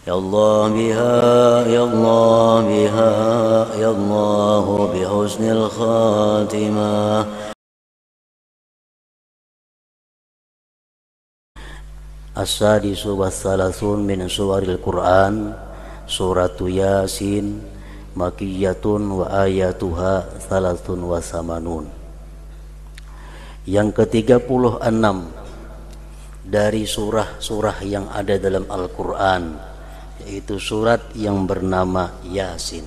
يا الله بها يا الله بها يا الله بحسن الخاتمة. As-sadisu was-salasun min suwaril Qur'an suratu Yasin makiyatun wa ayatuha salatun wa samanun. Yang ke-36 dari surah-surah yang ada dalam Al-Qur'an, yaitu surat yang bernama Yasin.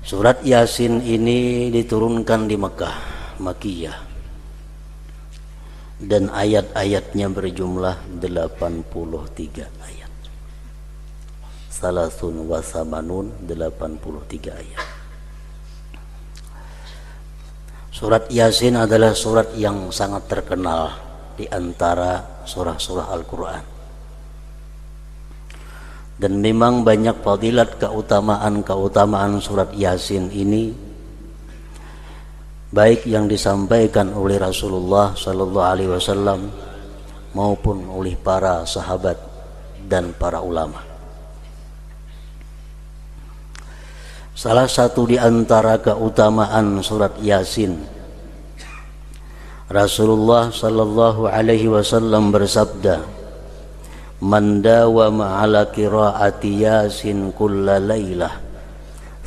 Surat Yasin ini diturunkan di Mekah, Makiyah, dan ayat-ayatnya berjumlah 83 ayat. Salasun wa samanun, 83 ayat. Surat Yasin adalah surat yang sangat terkenal di antara surah-surah Al-Quran. Dan memang banyak fadilat, keutamaan surat Yasin ini, baik yang disampaikan oleh Rasulullah Sallallahu Alaihi Wasallam maupun oleh para sahabat dan para ulama. Salah satu di antara keutamaan surat Yasin, Rasulullah Sallallahu Alaihi Wasallam bersabda, "Man dawama ala qiraati Yasin kulla lailah,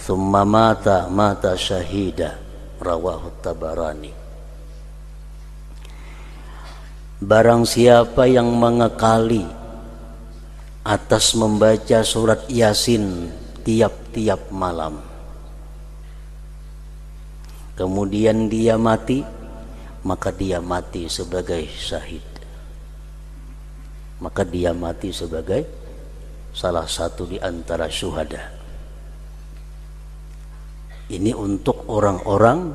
thumma mata syahida." Rawahu Tabarani. Barang siapa yang mengekali atas membaca surat Yasin tiap-tiap malam, kemudian dia mati, maka dia mati sebagai syahid. Maka dia mati sebagai salah satu di antara syuhada. Ini untuk orang-orang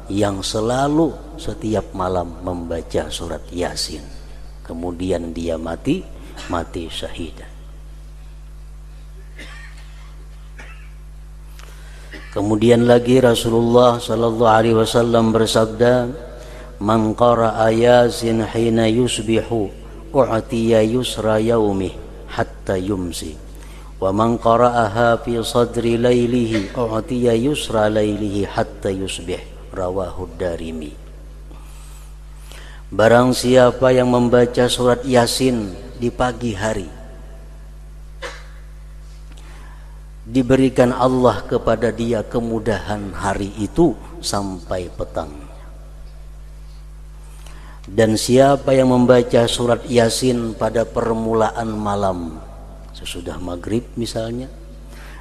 yang selalu setiap malam membaca surat Yasin, kemudian dia mati syahid. Kemudian lagi Rasulullah Sallallahu Alaihi Wasallam bersabda, "Man qara'a Yasin hina yusbihu u'tiya yusra yaumih hatta yumsi, wa man qara'aha fi sadri lailihi u'tiya yusra lailihi hatta yusbih." Rawahu Darimi. Barang siapa yang membaca surat Yasin di pagi hari, diberikan Allah kepada dia kemudahan hari itu sampai petang. Dan siapa yang membaca surat Yasin pada permulaan malam, sesudah maghrib misalnya,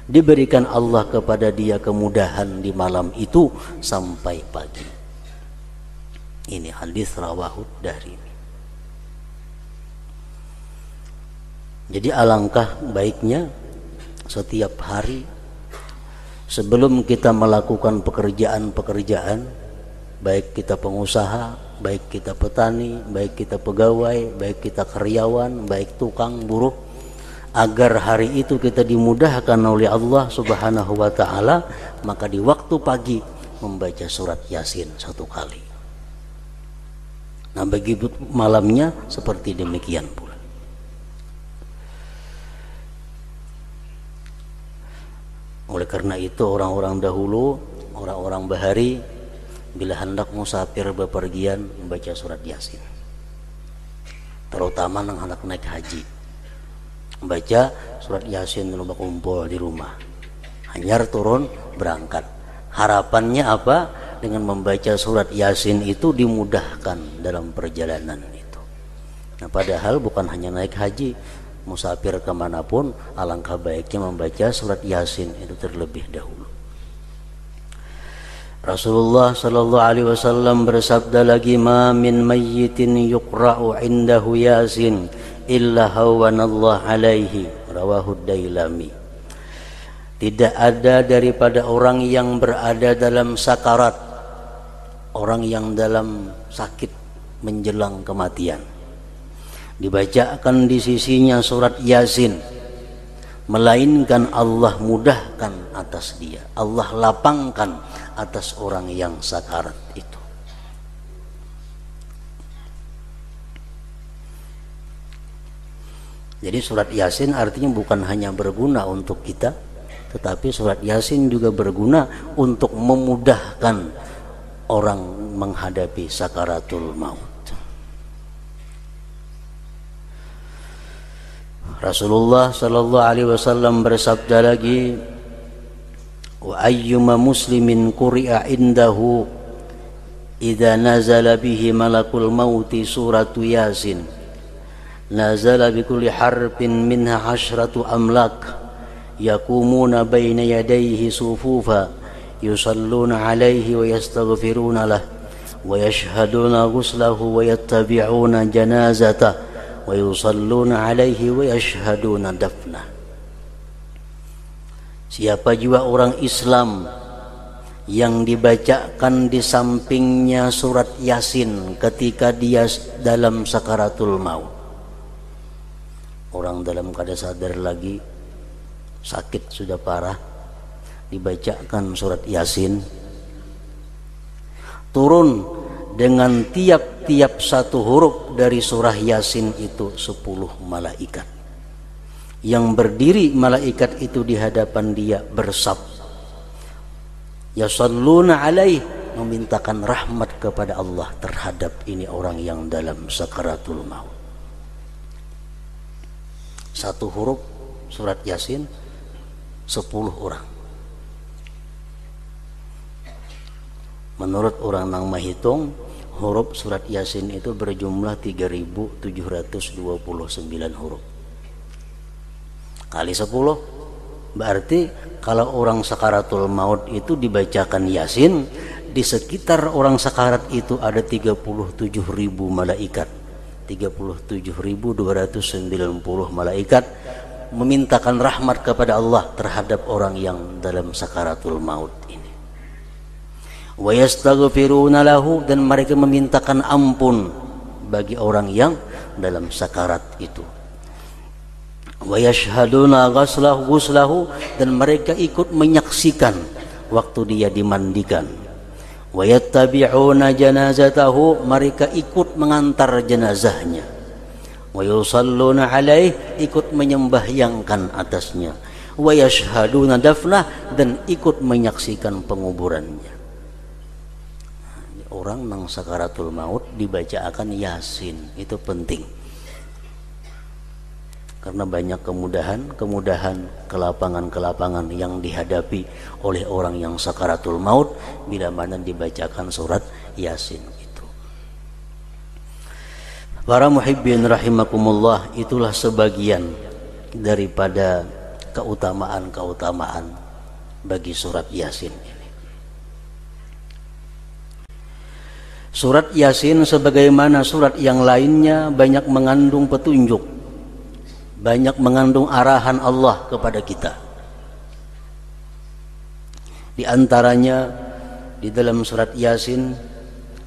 diberikan Allah kepada dia kemudahan di malam itu sampai pagi. Ini hadis rawahu Darimi. Jadi alangkah baiknya setiap hari sebelum kita melakukan pekerjaan-pekerjaan, baik kita pengusaha, baik kita petani, baik kita pegawai, baik kita karyawan, baik tukang, buruh, agar hari itu kita dimudahkan oleh Allah Subhanahu wa Ta'ala, maka di waktu pagi membaca surat Yasin 1 kali. Nah, bagi malamnya seperti demikian pula. Oleh karena itu orang-orang dahulu, orang-orang bahari, bila hendak musafir bepergian membaca surat Yasin, terutama anak naik haji, baca surat Yasin dulu kumpul di rumah, hanyar turun berangkat. Harapannya apa? Dengan membaca surat Yasin itu dimudahkan dalam perjalanan itu. Nah, padahal bukan hanya naik haji, musafir kemanapun alangkah baiknya membaca surat Yasin itu terlebih dahulu. Rasulullah Sallallahu Alaihi Wasallam bersabda lagi, "Ma min mayyitin yuqra'u indahu Yasin illa hawanallah alaihi." Rawahu Dailami. Tidak ada daripada orang yang berada dalam sakarat, orang yang dalam sakit menjelang kematian, dibacakan di sisinya surat Yasin, melainkan Allah mudahkan atas dia, Allah lapangkan atas orang yang sakarat itu. Jadi surat Yasin artinya bukan hanya berguna untuk kita, tetapi surat Yasin juga berguna untuk memudahkan orang menghadapi sakaratul maut. Rasulullah sallallahu alaihi wasallam bersabda lagi, wa ayyuma muslimin quri'a indahu idza nazala bihi malakul mauti suratu Yasin nazala bikulli harfin minha 'ashratu amlak yakumuna baina yadayhi sufufa yusalluna alaihi wa yastaghfiruna lah wa yashhaduna ghuslahu wa yattabi'una janazatah wa yusalluna alaihi wa yashhaduna dafnah. Siapa juga orang Islam yang dibacakan di sampingnya surat Yasin ketika dia dalam sakaratul maut, orang dalam keadaan sadar lagi, sakit sudah parah, dibacakan surat Yasin, turun dengan tiap-tiap satu huruf dari surah Yasin itu 10 malaikat. Yang berdiri malaikat itu di hadapan dia bersab, yasalluna alaih, memintakan rahmat kepada Allah terhadap ini orang yang dalam sakaratul maut. Satu huruf surat Yasin 10 orang. Menurut orang nang menghitung, huruf surat Yasin itu berjumlah 3.729 huruf. Kali 10 berarti kalau orang sakaratul maut itu dibacakan Yasin, di sekitar orang sakarat itu ada 37.000 malaikat, 37.290 malaikat memintakan rahmat kepada Allah terhadap orang yang dalam sakaratul maut ini. Wa yastaghfiruna lahu, dan mereka memintakan ampun bagi orang yang dalam sakarat itu. Wa yashhaduna ghuslahu, dan mereka ikut menyaksikan waktu dia dimandikan. Wa yattabi'una janazatahu, mereka ikut mengantar jenazahnya. Wa yusalluna alaih, ikut menyembahyangkan atasnya. Wa yashhaduna dafnah, dan ikut menyaksikan penguburannya. Orang nang sakaratul maut dibacakan Yasin, itu penting. Karena banyak kemudahan, kelapangan yang dihadapi oleh orang yang sakaratul maut bila mana dibacakan surat Yasin itu. Para muhibbin rahimakumullah, itulah sebagian daripada keutamaan bagi surat Yasin ini. Surat Yasin sebagaimana surat yang lainnya banyak mengandung petunjuk, banyak mengandung arahan Allah kepada kita. Di antaranya di dalam surat Yasin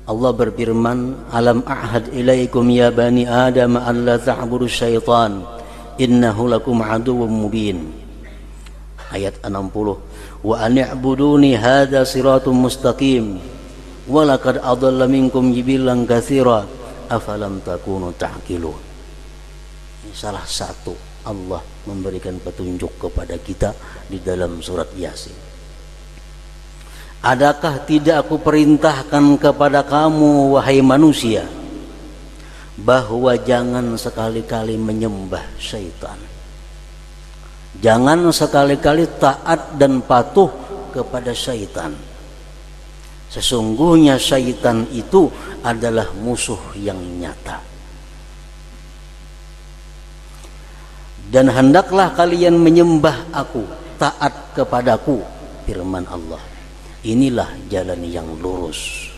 Allah berfirman, alam a'had ilaikum ya bani adam an la ta'budu syaitan innahu lakum aduwwum mubin. Ayat 60. Wa ani'buduni hadza siratun mustaqim wa laqad adalla minkum jibilan katsira afalam takunu ta'qilun. Salah satu Allah memberikan petunjuk kepada kita di dalam surat Yasin. Adakah tidak aku perintahkan kepada kamu wahai manusia bahwa jangan sekali-kali menyembah syaitan, jangan sekali-kali taat dan patuh kepada syaitan. Sesungguhnya syaitan itu adalah musuh yang nyata. Dan hendaklah kalian menyembah aku, taat kepadaku, firman Allah. Inilah jalan yang lurus.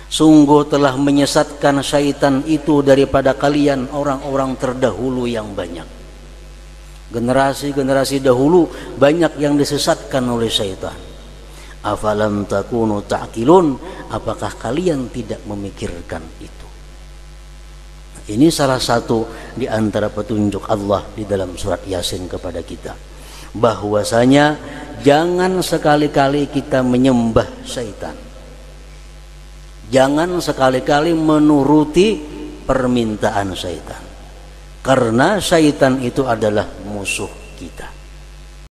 Sungguh telah menyesatkan syaitan itu daripada kalian orang-orang terdahulu yang banyak. Generasi-generasi dahulu banyak yang disesatkan oleh syaitan. Afalam takunu ta'qilun, apakah kalian tidak memikirkan itu? Ini salah satu di antara petunjuk Allah di dalam surat Yasin kepada kita, bahwasanya jangan sekali-kali kita menyembah syaitan, jangan sekali-kali menuruti permintaan syaitan. karena syaitan itu adalah musuh kita.